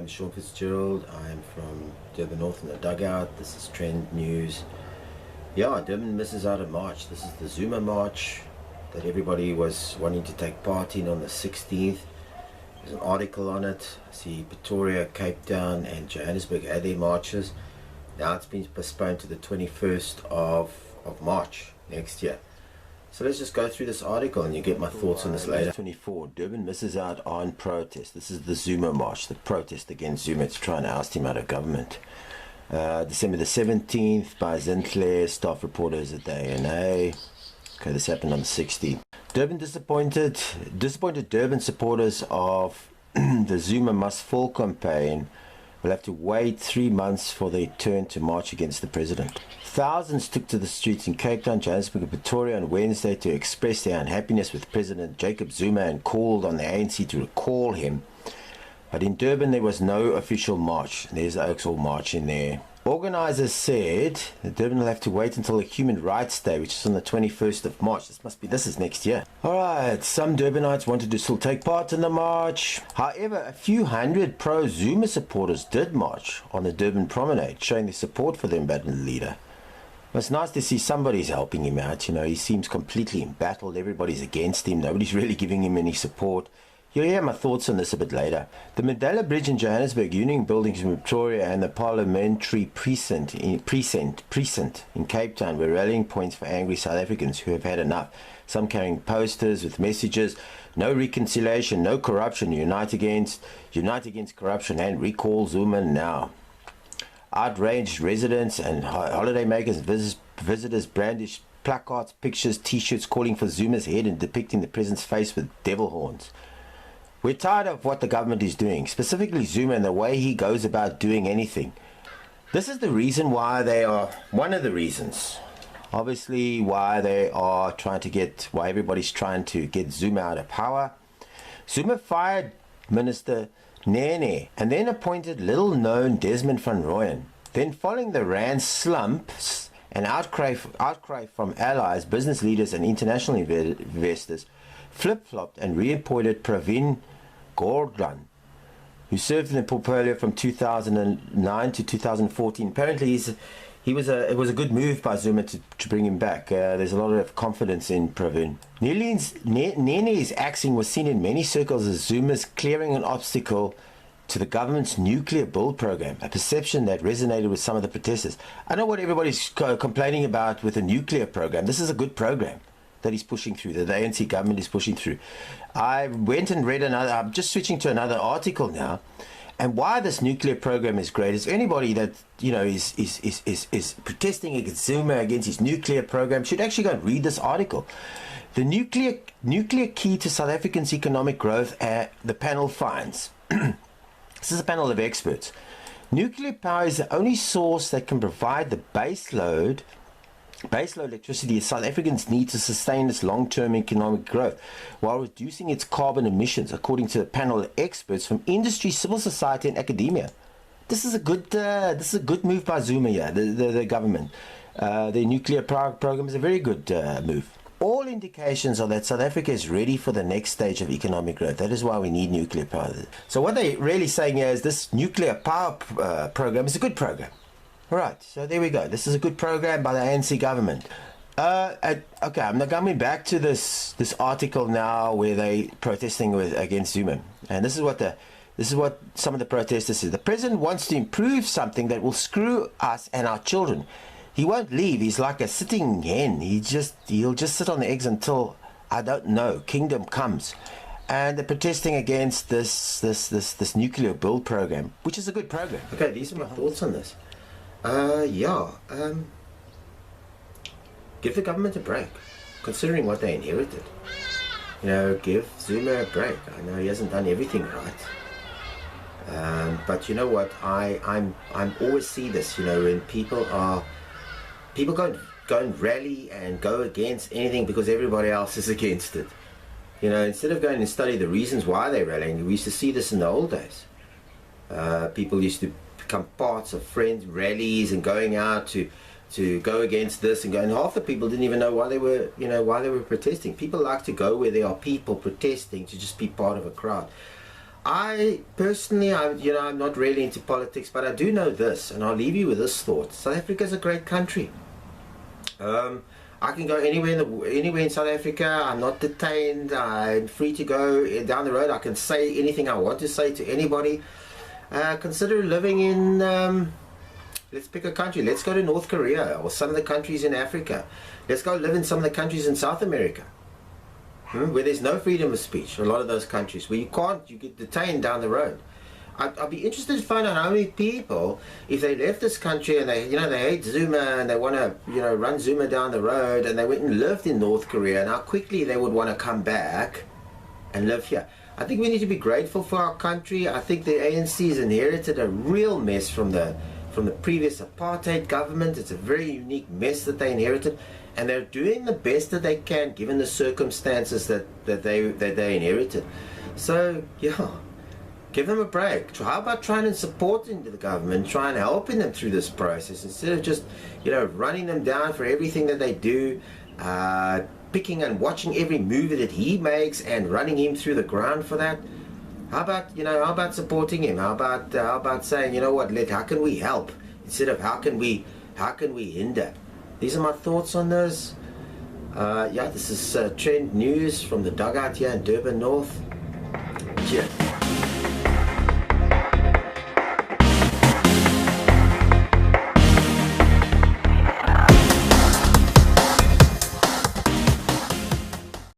I'm Sean Fitzgerald. I'm from Durban North in the Dugout. This is Trend News. Yeah, Durban misses out on March. This is the Zuma March that everybody was wanting to take part in on the 16th. There's an article on it. I see Pretoria, Cape Town and Johannesburg had their marches. Now it's been postponed to the 21st of March next year. So let's just go through this article and you get my thoughts on this later. 24. Durban misses out on protest. This is the Zuma March, the protest against Zuma to try and oust him out of government. December the 17th by Sinclair, staff reporters at the ANA. Okay, this happened on the 16th. Durban disappointed Durban supporters of the ZumaMustFall campaign will have to wait 3 months for their turn to march against the president. Thousands took to the streets in Cape Town, Johannesburg and Pretoria on Wednesday to express their unhappiness with President Jacob Zuma and called on the ANC to recall him. But in Durban there was no official march. There's the Oaks-Hall march in there. Organisers said that Durban will have to wait until the Human Rights Day, which is on the 21st of March. This is next year. Alright, some Durbanites wanted to still take part in the march. However, a few hundred pro-Zuma supporters did march on the Durban promenade, showing their support for the embattled leader. It's nice to see somebody's helping him out. You know, he seems completely embattled. Everybody's against him. Nobody's really giving him any support. You'll hear my thoughts on this a bit later. The Mandela Bridge in Johannesburg, Union Buildings in Pretoria and the Parliamentary Precinct in Cape Town were rallying points for angry South Africans who have had enough. Some carrying posters with messages, no reconciliation, no corruption, unite against corruption and recall Zuma now. Outraged residents and holidaymakers and visitors brandished placards, pictures, t-shirts calling for Zuma's head and depicting the president's face with devil horns. We're tired of what the government is doing, specifically Zuma and the way he goes about doing anything. This is the reason why one of the reasons, obviously, why everybody's trying to get Zuma out of power. Zuma fired Minister Nene and then appointed little-known Desmond van Rooyen. Then, following the Rand slumps and outcry from allies, business leaders and international investors, flip-flopped and reappointed Pravin Gordhan, who served in the portfolio from 2009 to 2014. Apparently, it was a good move by Zuma to bring him back. There's a lot of confidence in Pravin. Nene's axing was seen in many circles as Zuma's clearing an obstacle to the government's nuclear build program, a perception that resonated with some of the protesters. I know what everybody's complaining about with the nuclear program. This is a good program that he's pushing through, that the ANC government is pushing through. I went and read I'm just switching to another article now, and why this nuclear program is great is anybody that, you know, is protesting against Zuma, against his nuclear program, should actually go and read this article. The nuclear key to South African's economic growth, the panel finds. This is a panel of experts. Nuclear power is the only source that can provide the baseload electricity South Africans need to sustain its long-term economic growth while reducing its carbon emissions, according to a panel of experts from industry, civil society and academia. This is a good move by Zuma here, the government. The nuclear power program is a very good move. All indications are that South Africa is ready for the next stage of economic growth. That is why we need nuclear power. So what they're really saying here is this nuclear power program is a good program. Alright, so there we go. This is a good program by the ANC government. Okay, I'm now coming back to this article now where they protesting against Zuma. And this is what some of the protesters say. The president wants to improve something that will screw us and our children. He won't leave. He's like a sitting hen. He'll just sit on the eggs until, I don't know, kingdom comes. And they're protesting against this nuclear build program, which is a good program. Okay, these are my thoughts on this. Give the government a break, considering what they inherited. You know, give Zuma a break. I know he hasn't done everything right. But you know what? I'm always see this. You know, when people go and rally and go against anything because everybody else is against it. You know, instead of going and study the reasons why they're rallying, we used to see this in the old days. People used to become parts of friends rallies and going out to go against this and go, and half the people didn't even know why they were protesting. People like to go where there are people protesting to just be part of a crowd. I personally, I'm not really into politics, but I do know this, and I'll leave you with this thought. South Africa is a great country. I can go anywhere in South Africa. I'm not detained. I'm free to go down the road. I can say anything I want to say to anybody. Consider living in, let's pick a country. Let's go to North Korea or some of the countries in Africa. Let's go live in some of the countries in South America, where there's no freedom of speech. A lot of those countries where you get detained down the road. I'd be interested to find out how many people, if they left this country and they hate Zuma and they want to, run Zuma down the road, and they went and lived in North Korea, and how quickly they would want to come back and live here. I think we need to be grateful for our country. I think the ANC has inherited a real mess from the previous apartheid government. It's a very unique mess that they inherited, and they're doing the best that they can given the circumstances that they inherited. So yeah, give them a break. How about trying and supporting the government, try and helping them through this process instead of just running them down for everything that they do, picking and watching every move that he makes and running him through the ground for that. How about supporting him? How about saying, how can we help instead of how can we hinder? These are my thoughts on this. This is Trend News from the dugout here in Durban North. Cheers.